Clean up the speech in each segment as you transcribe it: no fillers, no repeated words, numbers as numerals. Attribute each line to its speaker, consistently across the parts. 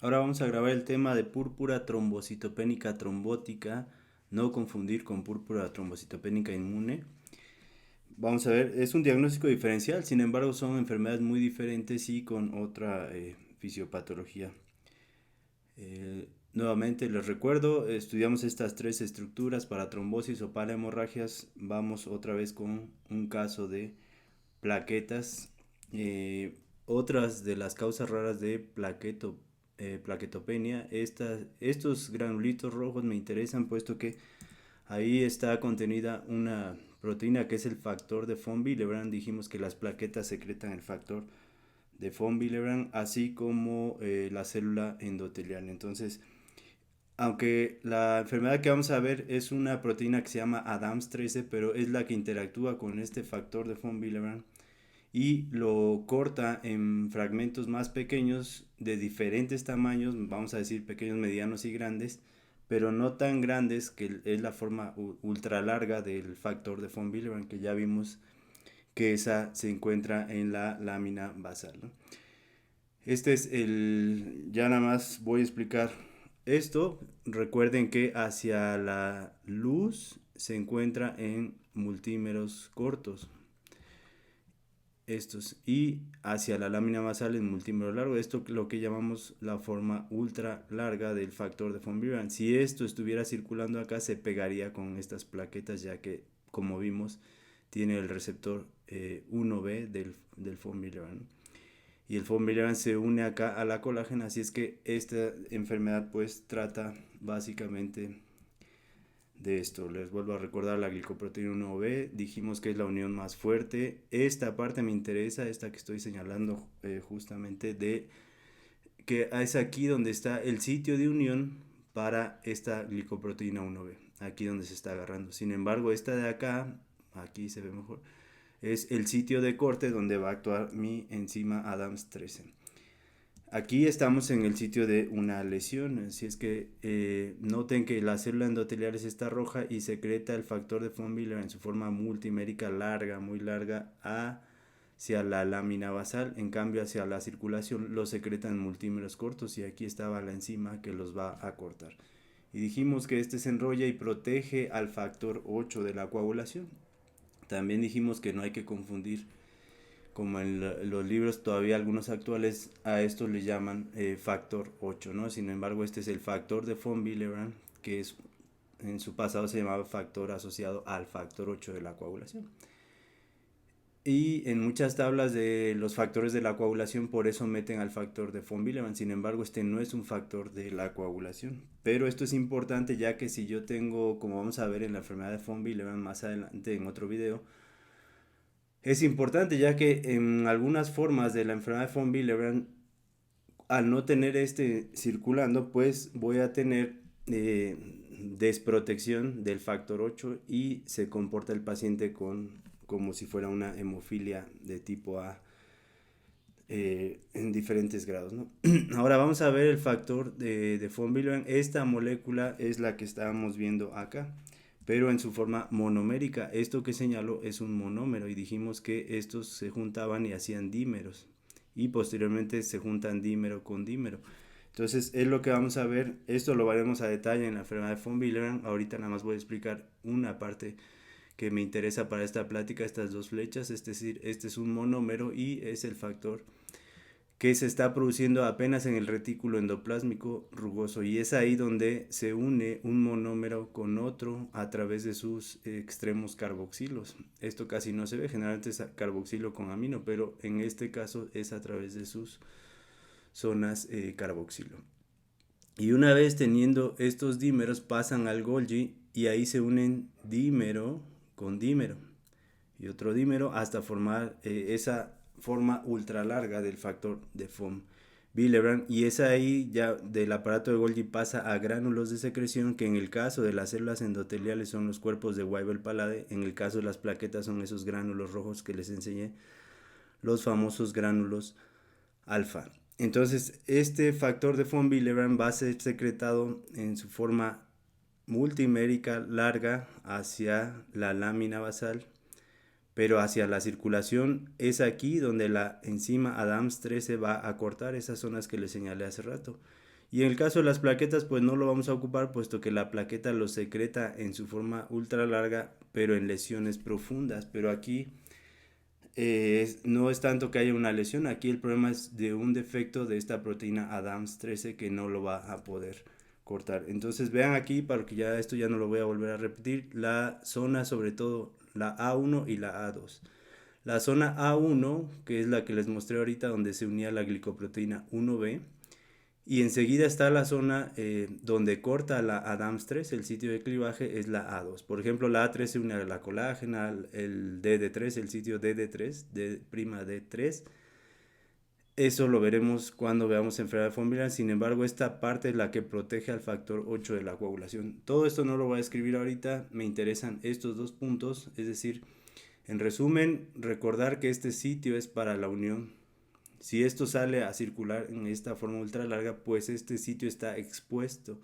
Speaker 1: Ahora vamos a grabar el tema de púrpura trombocitopénica trombótica, no confundir con púrpura trombocitopénica inmune. Vamos a ver, es un diagnóstico diferencial, sin embargo son enfermedades muy diferentes y con otra fisiopatología. Nuevamente les recuerdo, estudiamos estas tres estructuras para trombosis o para hemorragias. Vamos otra vez con un caso de plaquetas. Otras de las causas raras de plaquetopenia, estos granulitos rojos me interesan puesto que ahí está contenida una proteína que es el factor de von Willebrand. Dijimos que las plaquetas secretan el factor de von Willebrand, así como la célula endotelial. Entonces, aunque la enfermedad que vamos a ver es una proteína que se llama ADAMS13, pero es la que interactúa con este factor de von Willebrand y lo corta en fragmentos más pequeños de diferentes tamaños, vamos a decir pequeños, medianos y grandes, pero no tan grandes, que es la forma ultra larga del factor de von Willebrand, que ya vimos que esa se encuentra en la lámina basal, ¿no? Este es ya nada más voy a explicar esto. Recuerden que hacia la luz se encuentra en multímeros cortos, estos, y hacia la lámina basal en multímero largo. Esto es lo que llamamos la forma ultra larga del factor de von Willebrand. Si esto estuviera circulando acá, se pegaría con estas plaquetas, ya que, como vimos, tiene el receptor 1B del von Willebrand, ¿no? Y el von Willebrand se une acá a la colágena, así es que esta enfermedad pues trata básicamente de esto. Les vuelvo a recordar la glicoproteína 1B, dijimos que es la unión más fuerte. Esta parte me interesa, esta que estoy señalando justamente, de que es aquí donde está el sitio de unión para esta glicoproteína 1B, aquí donde se está agarrando. Sin embargo, esta de acá, aquí se ve mejor, es el sitio de corte donde va a actuar mi enzima ADAMS13. Aquí estamos en el sitio de una lesión, así es que noten que la célula endotelial está roja y secreta el factor de von Willebrand en su forma multimérica larga, muy larga, hacia la lámina basal. En cambio, hacia la circulación lo secretan en multímeros cortos, y aquí estaba la enzima que los va a cortar. Y dijimos que este se enrolla y protege al factor 8 de la coagulación. También dijimos que no hay que confundir, como en los libros todavía algunos actuales, a esto le llaman factor 8, ¿no? Sin embargo, este es el factor de von Willebrand, que es, en su pasado se llamaba factor asociado al factor 8 de la coagulación. Y en muchas tablas de los factores de la coagulación por eso meten al factor de von Willebrand. Sin embargo, este no es un factor de la coagulación. Pero esto es importante, ya que si yo tengo, como vamos a ver en la enfermedad de von Willebrand más adelante en otro video, es importante, ya que en algunas formas de la enfermedad de von Willebrand, al no tener este circulando, pues voy a tener desprotección del factor 8 y se comporta el paciente como si fuera una hemofilia de tipo A en diferentes grados, ¿no? Ahora vamos a ver el factor de von Willebrand. Esta molécula es la que estábamos viendo acá, pero en su forma monomérica. Esto que señalo es un monómero, y dijimos que estos se juntaban y hacían dímeros, y posteriormente se juntan dímero con dímero. Entonces es lo que vamos a ver. Esto lo veremos a detalle en la enfermedad de von Willebrand. Ahorita nada más voy a explicar una parte que me interesa para esta plática, estas dos flechas. Es decir, este es un monómero y es el factor que se está produciendo apenas en el retículo endoplásmico rugoso, y es ahí donde se une un monómero con otro a través de sus extremos carboxilos. Esto casi no se ve, generalmente es carboxilo con amino, pero en este caso es a través de sus zonas carboxilo. Y una vez teniendo estos dímeros, pasan al Golgi y ahí se unen dímero con dímero y otro dímero hasta formar esa forma ultra larga del factor de von Willebrand, y es ahí ya del aparato de Golgi pasa a gránulos de secreción, que en el caso de las células endoteliales son los cuerpos de Weibel-Palade. En el caso de las plaquetas son esos gránulos rojos que les enseñé, los famosos gránulos alfa. Entonces este factor de von Willebrand va a ser secretado en su forma multimérica larga hacia la lámina basal, pero hacia la circulación es aquí donde la enzima ADAMS13 va a cortar esas zonas que les señalé hace rato. Y en el caso de las plaquetas, pues no lo vamos a ocupar, puesto que la plaqueta lo secreta en su forma ultra larga, pero en lesiones profundas. Pero aquí no es tanto que haya una lesión, aquí el problema es de un defecto de esta proteína ADAMS13 que no lo va a poder cortar. Entonces vean aquí, para que ya esto ya no lo voy a volver a repetir, la zona, sobre todo la A1 y la A2. La zona A1, que es la que les mostré ahorita, donde se unía la glicoproteína 1B, y enseguida está la zona donde corta la ADAMS3, el sitio de clivaje, es la A2. Por ejemplo, la A3 se une a la colágena, el DD3, el sitio DD3, D'3. Eso lo veremos cuando veamos enfermedad de von Willebrand. Sin embargo, esta parte es la que protege al factor 8 de la coagulación. Todo esto no lo voy a escribir ahorita, me interesan estos dos puntos, es decir, en resumen, recordar que este sitio es para la unión. Si esto sale a circular en esta forma ultra larga, pues este sitio está expuesto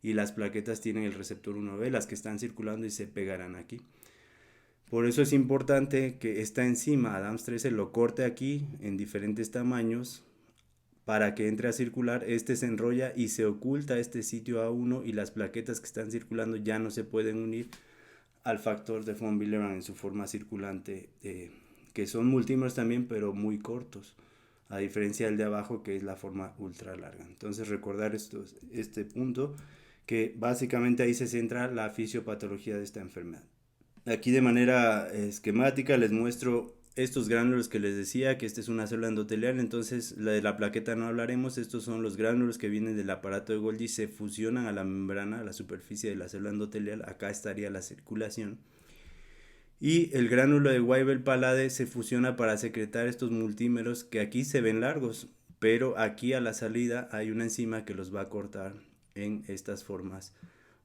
Speaker 1: y las plaquetas tienen el receptor 1B, las que están circulando y se pegarán aquí. Por eso es importante que esta enzima ADAMS13 lo corte aquí en diferentes tamaños para que entre a circular. Este se enrolla y se oculta este sitio A1 y las plaquetas que están circulando ya no se pueden unir al factor de von Willebrand en su forma circulante, que son multímeros también, pero muy cortos, a diferencia del de abajo, que es la forma ultra larga. Entonces recordar este punto, que básicamente ahí se centra la fisiopatología de esta enfermedad. Aquí de manera esquemática les muestro estos gránulos que les decía, que esta es una célula endotelial. Entonces la de la plaqueta no hablaremos. Estos son los gránulos que vienen del aparato de Golgi, se fusionan a la membrana, a la superficie de la célula endotelial. Acá estaría la circulación. Y el gránulo de Weibel-Palade se fusiona para secretar estos multímeros, que aquí se ven largos, pero aquí a la salida hay una enzima que los va a cortar en estas formas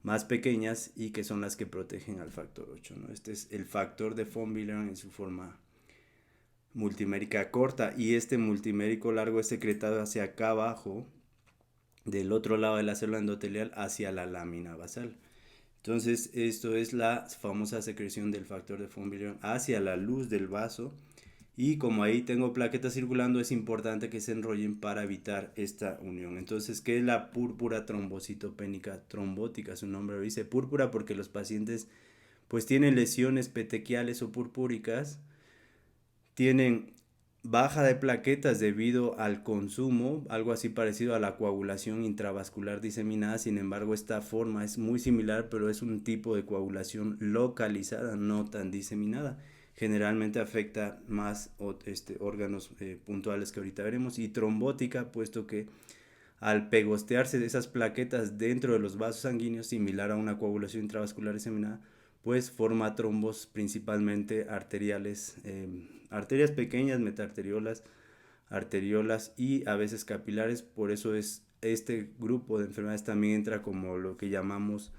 Speaker 1: más pequeñas y que son las que protegen al factor 8, ¿no? Este es el factor de von Willebrand en su forma multimérica corta, y este multimérico largo es secretado hacia acá abajo, del otro lado de la célula endotelial, hacia la lámina basal. Entonces esto es la famosa secreción del factor de von Willebrand hacia la luz del vaso, y como ahí tengo plaquetas circulando, es importante que se enrollen para evitar esta unión. Entonces, ¿qué es la púrpura trombocitopénica trombótica? Su nombre lo dice, púrpura porque los pacientes pues tienen lesiones petequiales o purpúricas, tienen baja de plaquetas debido al consumo, algo así parecido a la coagulación intravascular diseminada. Sin embargo, esta forma es muy similar, pero es un tipo de coagulación localizada, no tan diseminada. Generalmente afecta más órganos puntuales que ahorita veremos, y trombótica, puesto que al pegostearse de esas plaquetas dentro de los vasos sanguíneos, similar a una coagulación intravascular diseminada, pues forma trombos principalmente arteriales, arterias pequeñas, metaarteriolas, arteriolas y a veces capilares. Por eso este grupo de enfermedades también entra como lo que llamamos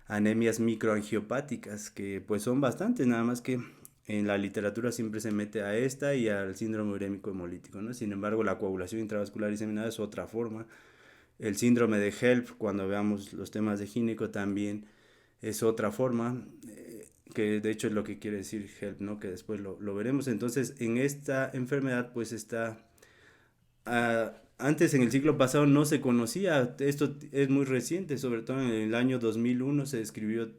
Speaker 1: anemias microangiopáticas, que pues son bastantes, nada más que en la literatura siempre se mete a esta y al síndrome urémico hemolítico, ¿no? Sin embargo, la coagulación intravascular diseminada es otra forma. El síndrome de HELP, cuando veamos los temas de gineco, también es otra forma, que de hecho es lo que quiere decir HELP, ¿no? Que después lo veremos. Entonces, en esta enfermedad pues está... antes, en el siglo pasado, no se conocía, esto es muy reciente, sobre todo en el año 2001 se describió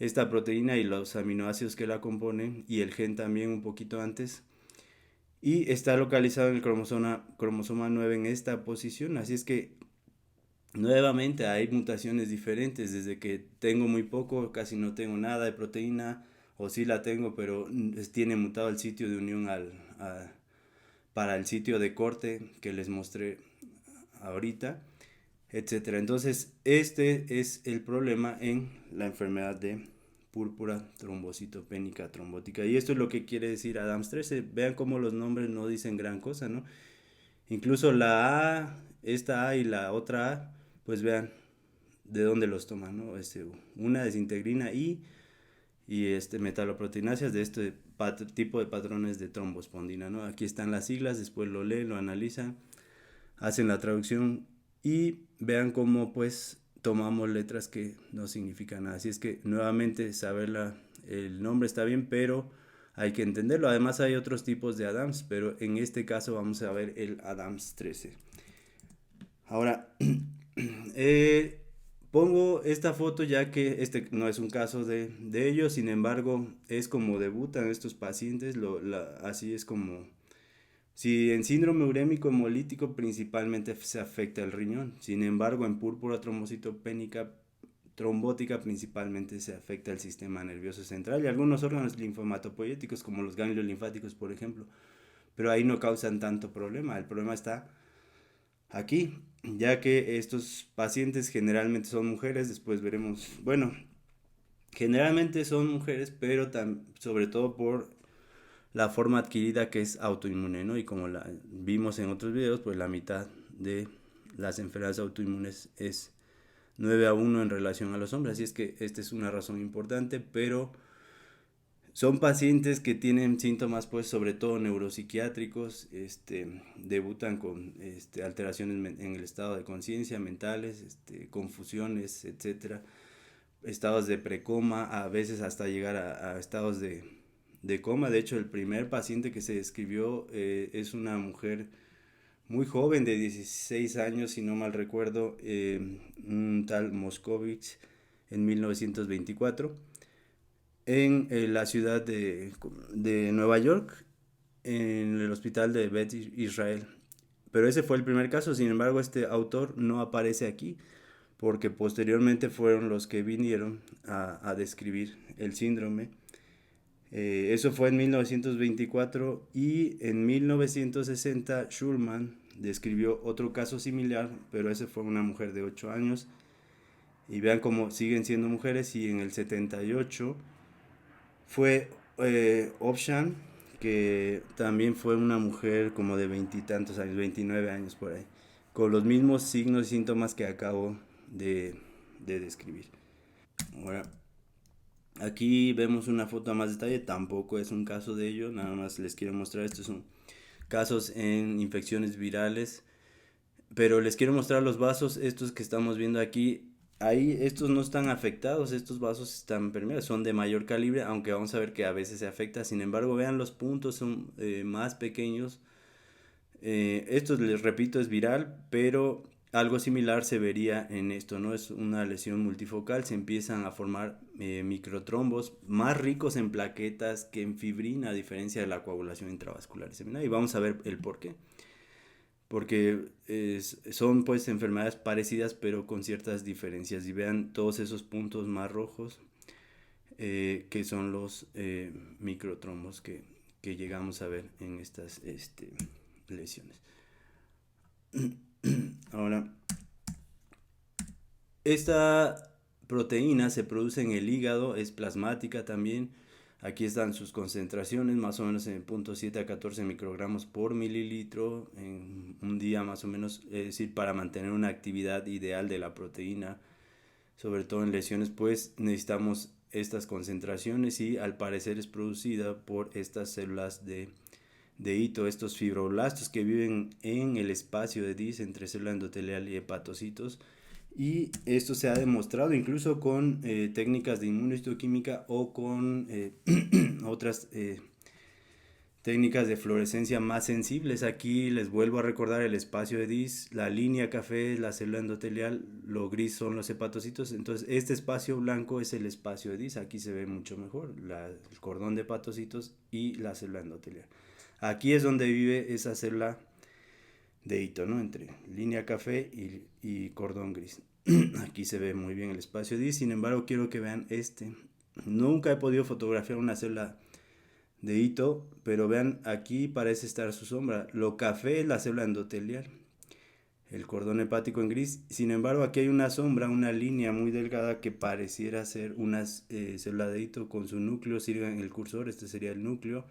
Speaker 1: esta proteína y los aminoácidos que la componen, y el gen también un poquito antes, y está localizado en el cromosoma 9 en esta posición. Así es que nuevamente hay mutaciones diferentes, desde que tengo muy poco, casi no tengo nada de proteína, o sí la tengo, pero tiene mutado el sitio de unión para el sitio de corte que les mostré ahorita, etcétera. Entonces, este es el problema en la enfermedad de púrpura trombocitopénica trombótica. Y esto es lo que quiere decir ADAMS13. Vean cómo los nombres no dicen gran cosa, ¿no? Incluso la A, esta A y la otra A, pues vean de dónde los toman, ¿no? Una desintegrina y metaloproteináceas de este tipo de patrones de trombospondina, ¿no? Aquí están las siglas, después lo leen, lo analizan, hacen la traducción y vean cómo pues tomamos letras que no significan nada. Así es que nuevamente saber el nombre está bien, pero hay que entenderlo. Además hay otros tipos de ADAMS, pero en este caso vamos a ver el ADAMS 13. Ahora, eh, pongo esta foto ya que este no es un caso de ellos, sin embargo, es como debutan estos pacientes, así es como, si en síndrome urémico hemolítico principalmente se afecta el riñón, sin embargo, en púrpura trombocitopénica trombótica principalmente se afecta el sistema nervioso central y algunos órganos linfomatopoyéticos como los ganglios linfáticos, por ejemplo, pero ahí no causan tanto problema, el problema está aquí, ya que estos pacientes generalmente son mujeres, después veremos, bueno, generalmente son mujeres, pero sobre todo por la forma adquirida que es autoinmune, ¿no? Y como la vimos en otros videos, pues la mitad de las enfermedades autoinmunes es 9-1 en relación a los hombres, así es que esta es una razón importante, pero son pacientes que tienen síntomas, pues, sobre todo neuropsiquiátricos, debutan con alteraciones en el estado de conciencia, mentales, confusiones, etcétera, estados de precoma, a veces hasta llegar a estados de coma. De hecho, el primer paciente que se describió es una mujer muy joven, de 16 años, si no mal recuerdo, un tal Moscovich en 1924 en la ciudad de Nueva York, en el hospital de Beth Israel. Pero ese fue el primer caso, sin embargo este autor no aparece aquí porque posteriormente fueron los que vinieron a describir el síndrome. Eso fue en 1924 y en 1960 Schulman describió otro caso similar, pero ese fue una mujer de 8 años. Y vean cómo siguen siendo mujeres y en el 78 fue Opshan, que también fue una mujer como de veintitantos años, 29 años por ahí, con los mismos signos y síntomas que acabo de describir. Ahora, aquí vemos una foto a más detalle, tampoco es un caso de ello, nada más les quiero mostrar, estos son casos en infecciones virales, pero les quiero mostrar los vasos, estos que estamos viendo aquí. Ahí estos no están afectados, estos vasos están permeables, son de mayor calibre, aunque vamos a ver que a veces se afecta. Sin embargo, vean los puntos, son más pequeños. Esto, les repito, es viral, pero algo similar se vería en esto, ¿no? Es una lesión multifocal, se empiezan a formar microtrombos más ricos en plaquetas que en fibrina, a diferencia de la coagulación intravascular diseminada. Y vamos a ver el por qué. Porque son pues enfermedades parecidas pero con ciertas diferencias. Y vean todos esos puntos más rojos que son los microtrombos que llegamos a ver en estas lesiones. Ahora, esta proteína se produce en el hígado, es plasmática también. Aquí están sus concentraciones, más o menos en 0.7 a 14 microgramos por mililitro en un día más o menos, es decir, para mantener una actividad ideal de la proteína, sobre todo en lesiones, pues necesitamos estas concentraciones y al parecer es producida por estas células de hito, estos fibroblastos que viven en el espacio de Dis entre célula endotelial y hepatocitos. Y esto se ha demostrado incluso con técnicas de inmunohistoquímica o con otras técnicas de fluorescencia más sensibles. Aquí les vuelvo a recordar el espacio de Dis, la línea café es la célula endotelial, lo gris son los hepatocitos. Entonces este espacio blanco es el espacio de Dis, aquí se ve mucho mejor el cordón de hepatocitos y la célula endotelial. Aquí es donde vive esa célula de hito, ¿no? Entre línea café y cordón gris. Aquí se ve muy bien el espacio D, sin embargo quiero que vean este. Nunca he podido fotografiar una célula de hito, pero vean aquí parece estar su sombra. Lo café es la célula endotelial, el cordón hepático en gris. Sin embargo aquí hay una sombra, una línea muy delgada que pareciera ser una célula de hito con su núcleo. Sigan el cursor, este sería el núcleo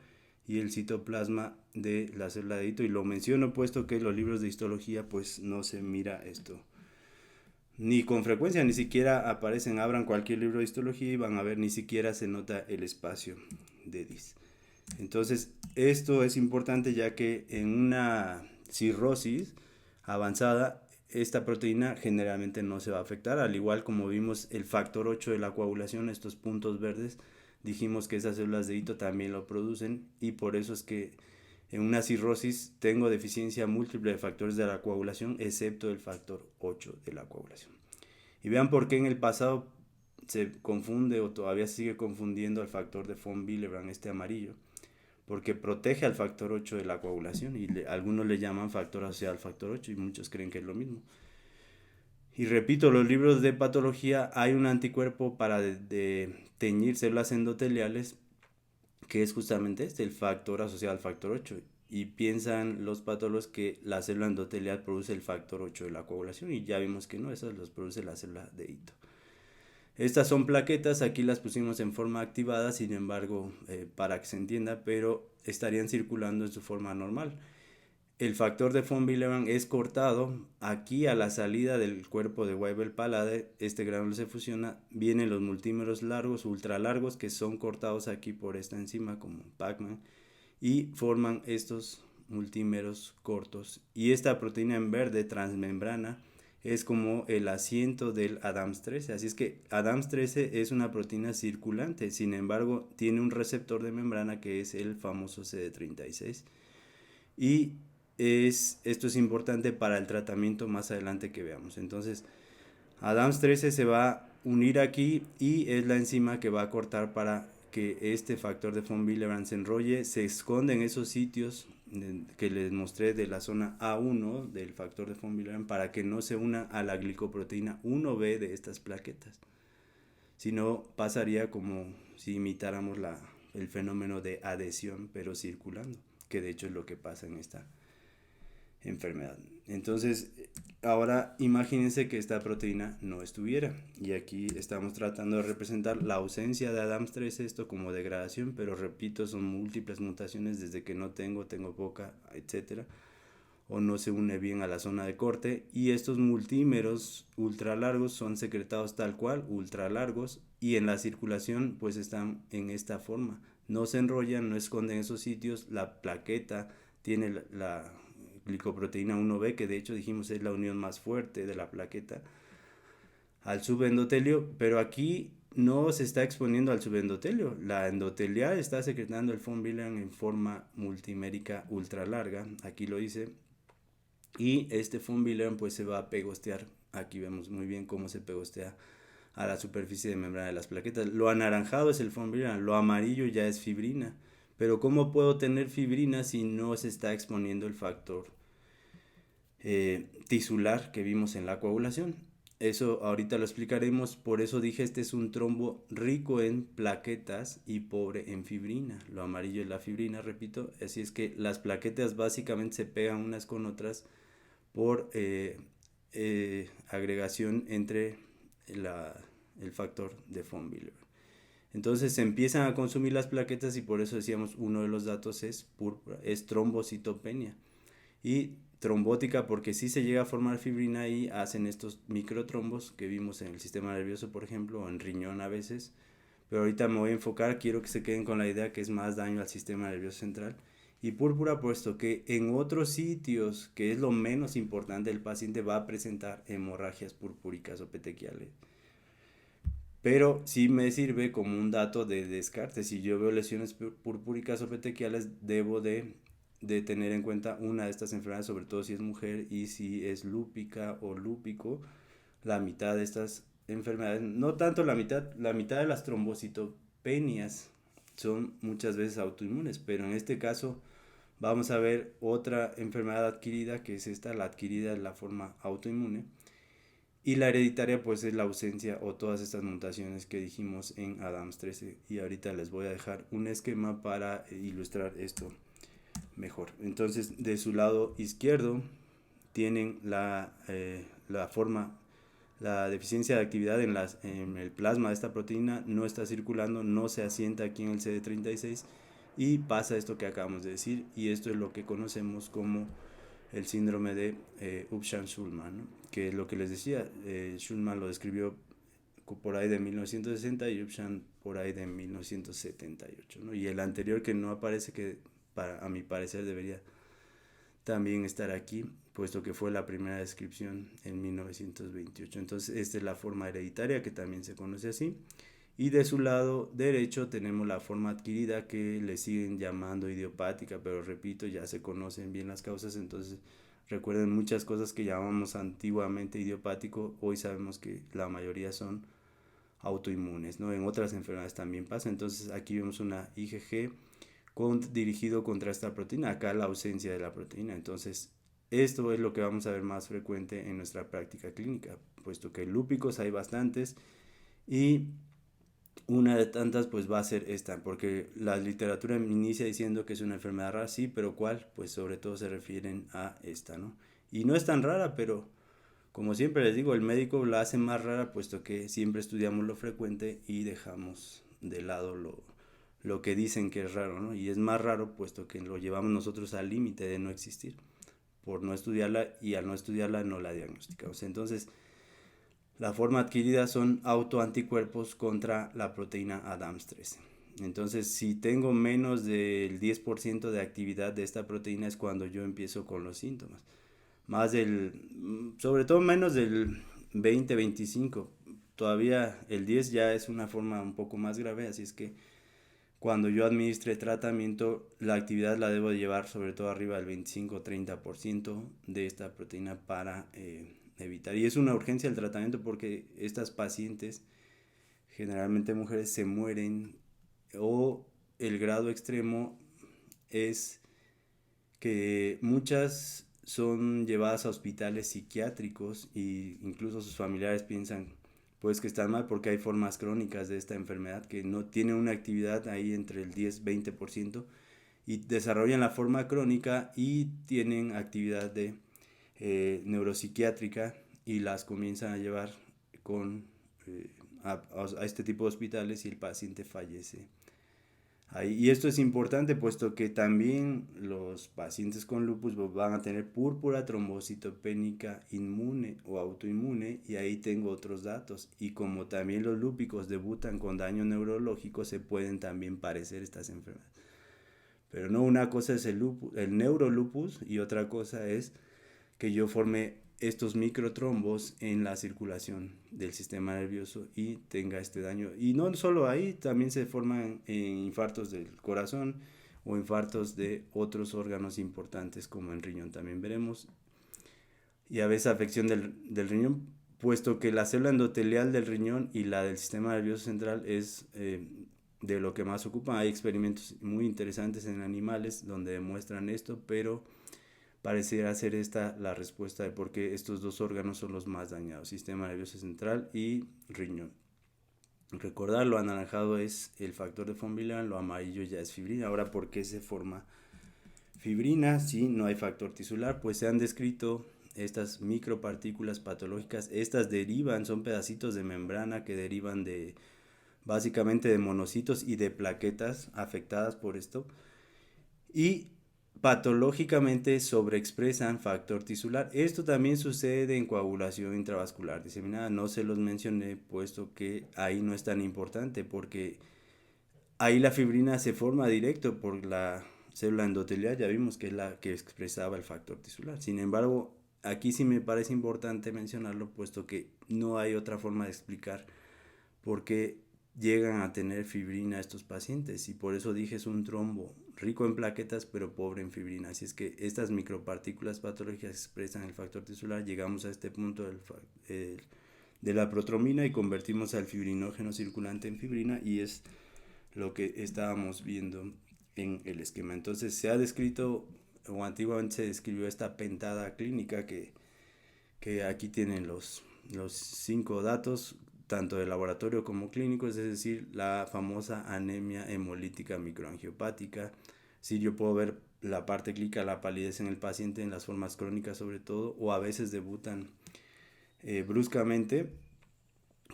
Speaker 1: y el citoplasma de la célula de hito, y lo menciono puesto que en los libros de histología pues no se mira esto ni con frecuencia, ni siquiera aparecen, abran cualquier libro de histología y van a ver, ni siquiera se nota el espacio de Dis. Entonces esto es importante ya que en una cirrosis avanzada esta proteína generalmente no se va a afectar, al igual como vimos el factor 8 de la coagulación, estos puntos verdes, dijimos que esas células de hito también lo producen y por eso es que En una cirrosis tengo deficiencia múltiple de factores de la coagulación, excepto el factor 8 de la coagulación. Y vean por qué en el pasado se confunde o todavía sigue confundiendo al factor de von Willebrand, este amarillo, porque protege al factor 8 de la coagulación y algunos le llaman factor asociado al factor 8 y muchos creen que es lo mismo. Y repito, los libros de patología hay un anticuerpo para teñir células endoteliales que es justamente el factor asociado al factor 8. Y piensan los patólogos que la célula endotelial produce el factor 8 de la coagulación y ya vimos que no, esas los produce la célula de hito. Estas son plaquetas, aquí las pusimos en forma activada, sin embargo, para que se entienda, pero estarían circulando en su forma normal. El factor de von Willebrand es cortado aquí a la salida del cuerpo de Weibel-Palade. Este gránulo se fusiona, vienen los multímeros largos, ultra largos, que son cortados aquí por esta enzima como Pacman y forman estos multímeros cortos. Y esta proteína en verde transmembrana es como el asiento del ADAMS13. Así es que ADAMS13 es una proteína circulante, sin embargo tiene un receptor de membrana que es el famoso CD36. Y esto es importante para el tratamiento más adelante que veamos. Entonces, ADAMS13 se va a unir aquí y es la enzima que va a cortar para que este factor de von Willebrand se enrolle, se esconde en esos sitios que les mostré de la zona A1 del factor de von Willebrand para que no se una a la glicoproteína 1B de estas plaquetas. Si no, pasaría como si imitáramos el fenómeno de adhesión, pero circulando, que de hecho es lo que pasa en esta enfermedad. Entonces, ahora imagínense que esta proteína no estuviera. Y aquí estamos tratando de representar la ausencia de ADAMS13, esto como degradación, pero repito, son múltiples mutaciones desde que no tengo poca, etcétera, o no se une bien a la zona de corte. Y estos multímeros ultralargos son secretados tal cual, ultralargos, y en la circulación pues están en esta forma. No se enrollan, no esconden esos sitios, la plaqueta tiene la glicoproteína 1B, que de hecho dijimos es la unión más fuerte de la plaqueta, al subendotelio, pero aquí no se está exponiendo al subendotelio. La endotelial está secretando el von Willebrand en forma multimérica ultra larga, aquí lo dice, y este von Willebrand pues se va a pegostear. Aquí vemos muy bien cómo se pegostea a la superficie de membrana de las plaquetas. Lo anaranjado es el von Willebrand, lo amarillo ya es fibrina. Pero ¿cómo puedo tener fibrina si no se está exponiendo el factor tisular que vimos en la coagulación? Eso ahorita lo explicaremos, por eso dije este es un trombo rico en plaquetas y pobre en fibrina. Lo amarillo es la fibrina, repito, así es que las plaquetas básicamente se pegan unas con otras por agregación entre el factor de von Willebrand. Entonces se empiezan a consumir las plaquetas y por eso decíamos uno de los datos es trombocitopenia y trombótica, porque si se llega a formar fibrina y hacen estos microtrombos que vimos en el sistema nervioso, por ejemplo, o en riñón a veces. Pero ahorita me voy a enfocar, quiero que se queden con la idea que es más daño al sistema nervioso central. Y púrpura, puesto que en otros sitios, que es lo menos importante, el paciente va a presentar hemorragias purpúricas o petequiales. Pero sí me sirve como un dato de descarte. Si yo veo lesiones purpúricas o petequiales, debo de tener en cuenta una de estas enfermedades, sobre todo si es mujer y si es lúpica o lúpico. La mitad de estas enfermedades, no tanto la mitad de las trombocitopenias son muchas veces autoinmunes, pero en este caso vamos a ver otra enfermedad adquirida, que es esta, la adquirida de la forma autoinmune. Y la hereditaria pues es la ausencia o todas estas mutaciones que dijimos en ADAMS13. Y ahorita les voy a dejar un esquema para ilustrar esto mejor. Entonces de su lado izquierdo tienen la deficiencia de actividad en el plasma de esta proteína, no está circulando, no se asienta aquí en el CD36 y pasa esto que acabamos de decir, y esto es lo que conocemos como el síndrome de Upshan-Schulman, ¿no? Que es lo que les decía, Schulman lo describió por ahí de 1960 y Upshan por ahí de 1978, ¿no? Y el anterior que no aparece, que a mi parecer debería también estar aquí, puesto que fue la primera descripción en 1928. Entonces esta es la forma hereditaria, que también se conoce así, Y de su lado derecho tenemos la forma adquirida, que le siguen llamando idiopática, pero repito, ya se conocen bien las causas, entonces recuerden, muchas cosas que llamamos antiguamente idiopático, hoy sabemos que la mayoría son autoinmunes, ¿no? En otras enfermedades también pasa. Entonces aquí vemos una IgG dirigido contra esta proteína, acá la ausencia de la proteína. Entonces esto es lo que vamos a ver más frecuente en nuestra práctica clínica, puesto que lúpicos hay bastantes y una de tantas pues va a ser esta, porque la literatura inicia diciendo que es una enfermedad rara, sí, pero ¿cuál? Pues sobre todo se refieren a esta, ¿no? Y no es tan rara, pero como siempre les digo, el médico la hace más rara, puesto que siempre estudiamos lo frecuente y dejamos de lado lo que dicen que es raro, ¿no? Y es más raro puesto que lo llevamos nosotros al límite de no existir, por no estudiarla, y al no estudiarla no la diagnosticamos. Entonces, la forma adquirida son autoanticuerpos contra la proteína ADAMS13. Entonces, si tengo menos del 10% de actividad de esta proteína es cuando yo empiezo con los síntomas. Sobre todo menos del 20-25. Todavía el 10 ya es una forma un poco más grave, así es que cuando yo administre tratamiento, la actividad la debo llevar sobre todo arriba del 25-30% de esta proteína para evitar. Y es una urgencia el tratamiento, porque estas pacientes, generalmente mujeres, se mueren, o el grado extremo es que muchas son llevadas a hospitales psiquiátricos, y incluso sus familiares piensan pues que están mal porque hay formas crónicas de esta enfermedad que no tienen una actividad ahí entre el 10-20%, y desarrollan la forma crónica y tienen actividad de neuropsiquiátrica, y las comienzan a llevar con a este tipo de hospitales, y el paciente fallece ahí. Y esto es importante puesto que también los pacientes con lupus van a tener púrpura trombocitopénica inmune o autoinmune, y ahí tengo otros datos. Y como también los lúpicos debutan con daño neurológico, se pueden también parecer estas enfermedades. Pero no, una cosa es el neurolupus, y otra cosa es que yo forme estos microtrombos en la circulación del sistema nervioso y tenga este daño. Y no solo ahí, también se forman infartos del corazón o infartos de otros órganos importantes, como el riñón también veremos, y a veces afección del riñón, puesto que la célula endotelial del riñón y la del sistema nervioso central es de lo que más ocupan. Hay experimentos muy interesantes en animales donde demuestran esto, pero pareciera ser esta la respuesta de por qué estos dos órganos son los más dañados: sistema nervioso central y riñón. Recordar, lo anaranjado es el factor de von Willebrand, lo amarillo ya es fibrina. Ahora, ¿por qué se forma fibrina si no hay factor tisular? Pues se han descrito estas micropartículas patológicas. Estas derivan, son pedacitos de membrana que derivan de básicamente de monocitos y de plaquetas afectadas por esto, y patológicamente sobreexpresan factor tisular. Esto también sucede en coagulación intravascular diseminada. No se los mencioné puesto que ahí no es tan importante, porque ahí la fibrina se forma directo por la célula endotelial, ya vimos que es la que expresaba el factor tisular. Sin embargo, aquí sí me parece importante mencionarlo, puesto que no hay otra forma de explicar por qué llegan a tener fibrina estos pacientes, y por eso dije es un trombo rico en plaquetas pero pobre en fibrina. Así es que estas micropartículas patológicas expresan el factor tisular. Llegamos a este punto de la protromina y convertimos al fibrinógeno circulante en fibrina, y es lo que estábamos viendo en el esquema. Entonces se ha descrito, o antiguamente se describió, esta pentada clínica que aquí tienen los 5 datos, tanto de laboratorio como clínicos, es decir, la famosa anemia hemolítica microangiopática. Si yo puedo ver la parte clínica, la palidez en el paciente, en las formas crónicas sobre todo, o a veces debutan bruscamente,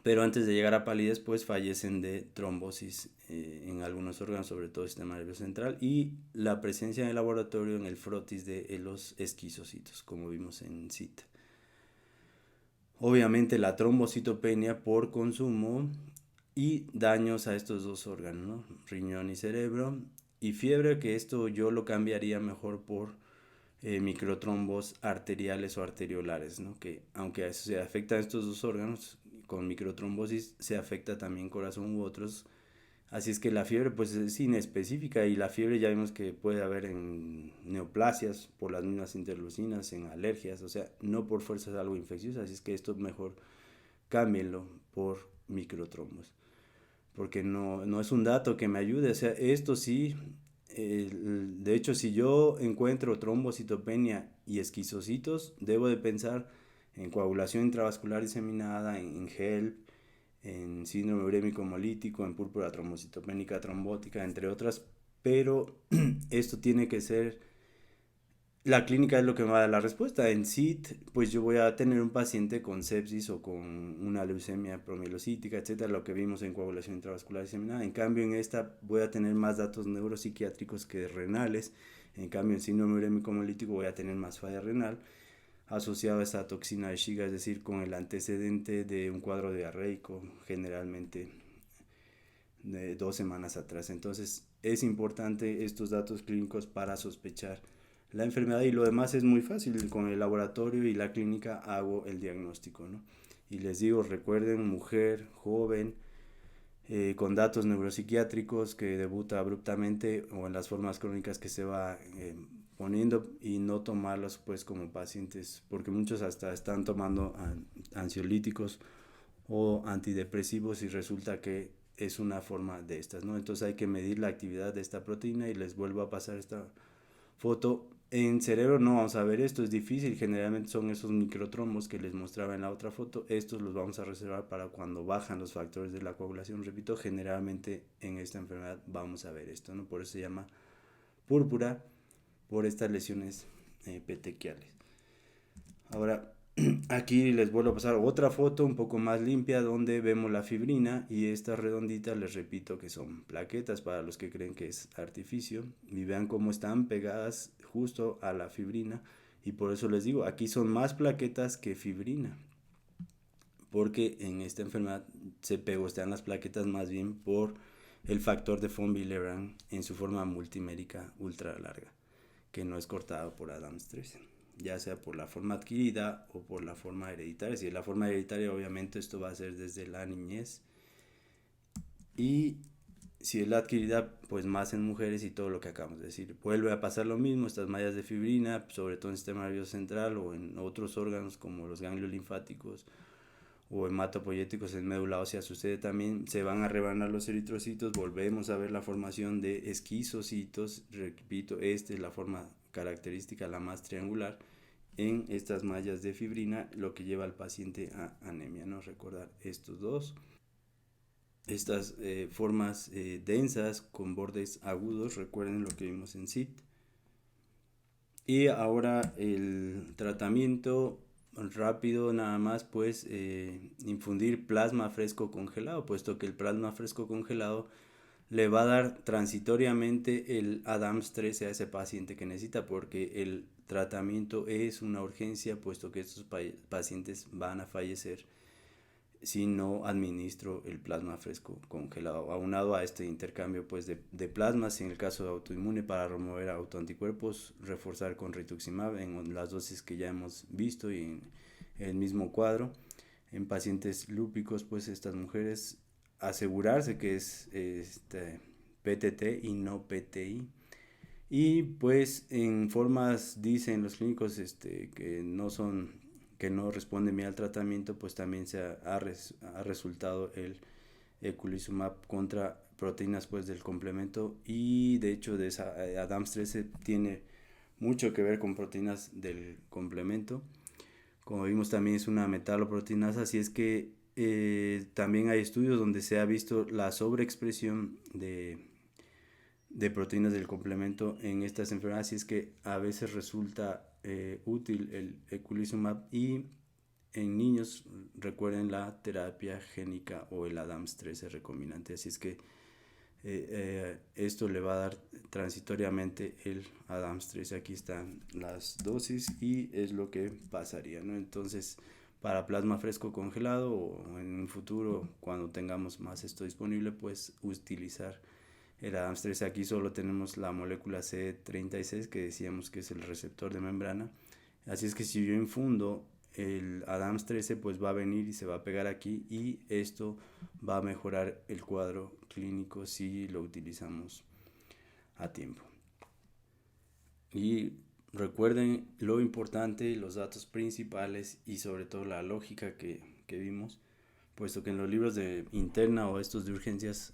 Speaker 1: pero antes de llegar a palidez pues fallecen de trombosis en algunos órganos, sobre todo el sistema nervioso central, y la presencia en el laboratorio en el frotis de los esquizocitos, como vimos en cita. Obviamente la trombocitopenia por consumo y daños a estos dos órganos, ¿no? Riñón y cerebro, y fiebre, que esto yo lo cambiaría mejor por microtrombos arteriales o arteriolares, ¿no? Que aunque se afectan estos dos órganos, con microtrombosis se afecta también corazón u otros. Así es que la fiebre pues es inespecífica, y la fiebre ya vimos que puede haber en neoplasias por las mismas interleucinas, en alergias, o sea, no por fuerza es algo infeccioso. Así es que esto mejor cámbienlo por microtrombos, porque no es un dato que me ayude. O sea, esto sí, de hecho, si yo encuentro trombocitopenia y esquizocitos, debo de pensar en coagulación intravascular diseminada, en gel, en síndrome urémico hemolítico, en púrpura trombocitopénica trombótica, entre otras. Pero esto tiene que ser, la clínica es lo que me va a dar la respuesta. En SIT, pues yo voy a tener un paciente con sepsis o con una leucemia promielocítica, etcétera, lo que vimos en coagulación intravascular diseminada. En cambio, en esta voy a tener más datos neuropsiquiátricos que renales. En cambio, en síndrome urémico hemolítico voy a tener más falla renal asociado a esa toxina de Shiga, es decir, con el antecedente de un cuadro diarreico, generalmente de 2 semanas atrás. Entonces, es importante estos datos clínicos para sospechar la enfermedad, y lo demás es muy fácil. Con el laboratorio y la clínica hago el diagnóstico, ¿no? Y les digo, recuerden, mujer, joven, con datos neuropsiquiátricos, que debuta abruptamente o en las formas crónicas que se va poniendo, y no tomarlos pues como pacientes, porque muchos hasta están tomando ansiolíticos o antidepresivos y resulta que es una forma de estas, ¿no? Entonces hay que medir la actividad de esta proteína, y les vuelvo a pasar esta foto. En cerebro no vamos a ver esto, es difícil, generalmente son esos microtrombos que les mostraba en la otra foto. Estos los vamos a reservar para cuando bajan los factores de la coagulación. Repito, generalmente en esta enfermedad vamos a ver esto, ¿no? Por eso se llama púrpura, por estas lesiones petequiales. Ahora, aquí les vuelvo a pasar otra foto un poco más limpia, donde vemos la fibrina, y estas redonditas les repito que son plaquetas para los que creen que es artificio, y vean cómo están pegadas justo a la fibrina. Y por eso les digo, aquí son más plaquetas que fibrina, porque en esta enfermedad se pegostean las plaquetas más bien por el factor de von Willebrand en su forma multimérica ultra larga, que no es cortado por Adams-13, ya sea por la forma adquirida o por la forma hereditaria. Si es la forma hereditaria, obviamente esto va a ser desde la niñez, y si es la adquirida, pues más en mujeres, y todo lo que acabamos de decir. Vuelve a pasar lo mismo, estas mallas de fibrina, sobre todo en el sistema nervioso central o en otros órganos como los ganglios linfáticos o hematopoyéticos en médula ósea, sucede también. Se van a rebanar los eritrocitos, volvemos a ver la formación de esquizocitos. Repito, esta es la forma característica, la más triangular en estas mallas de fibrina, lo que lleva al paciente a anemia, ¿no? Recordar estos dos. Estas formas densas con bordes agudos, recuerden lo que vimos en SIT. Y ahora el tratamiento rápido, nada más pues infundir plasma fresco congelado, puesto que el plasma fresco congelado le va a dar transitoriamente el ADAMS-13 a ese paciente que necesita, porque el tratamiento es una urgencia, puesto que estos pacientes van a fallecer si no administro el plasma fresco congelado, aunado a este intercambio pues de plasmas en el caso de autoinmune para remover autoanticuerpos, reforzar con rituximab en las dosis que ya hemos visto, y en el mismo cuadro en pacientes lúpicos, pues estas mujeres asegurarse que es PTT y no PTI. Y pues en formas, dicen los clínicos, que no responden bien al tratamiento, pues también ha resultado el eculizumab contra proteínas pues del complemento, y de hecho de esa ADAMS-13 tiene mucho que ver con proteínas del complemento. Como vimos, también es una metaloproteinasa, así es que también hay estudios donde se ha visto la sobreexpresión de proteínas del complemento en estas enfermedades, así es que a veces resulta útil el eculizumab. Y en niños, recuerden la terapia génica o el ADAMS-13 recombinante, así es que esto le va a dar transitoriamente el ADAMS-13. Aquí están las dosis y es lo que pasaría, ¿no? Entonces, para plasma fresco congelado, o en un futuro cuando tengamos más esto disponible, pues utilizar el ADAMS-13. Aquí solo tenemos la molécula C36, que decíamos que es el receptor de membrana. Así es que si yo infundo el Adams 13 pues va a venir y se va a pegar aquí, y esto va a mejorar el cuadro clínico si lo utilizamos a tiempo. Y recuerden lo importante, los datos principales y sobre todo la lógica que vimos, puesto que en los libros de interna o estos de urgencias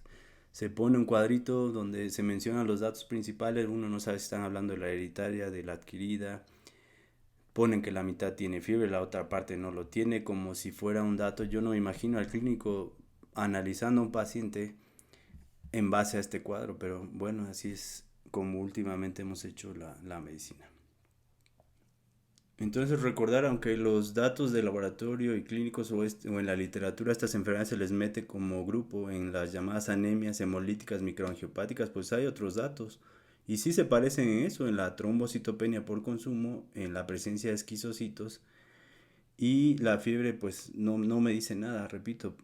Speaker 1: se pone un cuadrito donde se mencionan los datos principales. Uno no sabe si están hablando de la hereditaria, de la adquirida. Ponen que la mitad tiene fiebre, la otra parte no lo tiene, como si fuera un dato. Yo no me imagino al clínico analizando a un paciente en base a este cuadro, pero bueno, así es como últimamente hemos hecho la medicina. Entonces recordar, aunque los datos de laboratorio y clínicos o en la literatura estas enfermedades se les mete como grupo en las llamadas anemias hemolíticas microangiopáticas, pues hay otros datos. Y sí se parecen en eso, en la trombocitopenia por consumo, en la presencia de esquizocitos, y la fiebre pues no me dice nada, repito,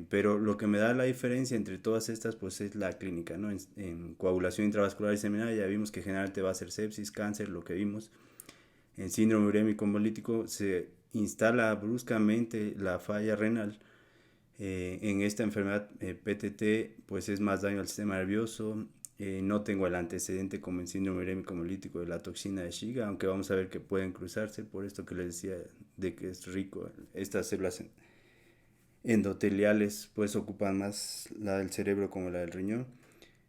Speaker 1: pero lo que me da la diferencia entre todas estas pues es la clínica, ¿no? En coagulación intravascular y seminaria ya vimos que generalmente va a ser sepsis, cáncer, lo que vimos. En síndrome urémico hemolítico se instala bruscamente la falla renal. En esta enfermedad PTT pues es más daño al sistema nervioso. No tengo el antecedente como en síndrome urémico hemolítico de la toxina de Shiga, aunque vamos a ver que pueden cruzarse, por esto que les decía de que es rico. Estas células endoteliales pues ocupan más la del cerebro como la del riñón.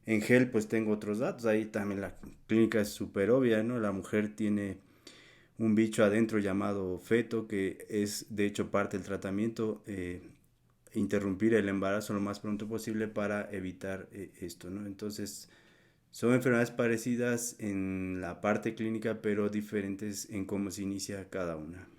Speaker 1: En gel pues tengo otros datos, ahí también la clínica es súper obvia, ¿no? La mujer tiene un bicho adentro llamado feto, que es de hecho parte del tratamiento, interrumpir el embarazo lo más pronto posible para evitar esto, ¿no? Entonces, son enfermedades parecidas en la parte clínica, pero diferentes en cómo se inicia cada una.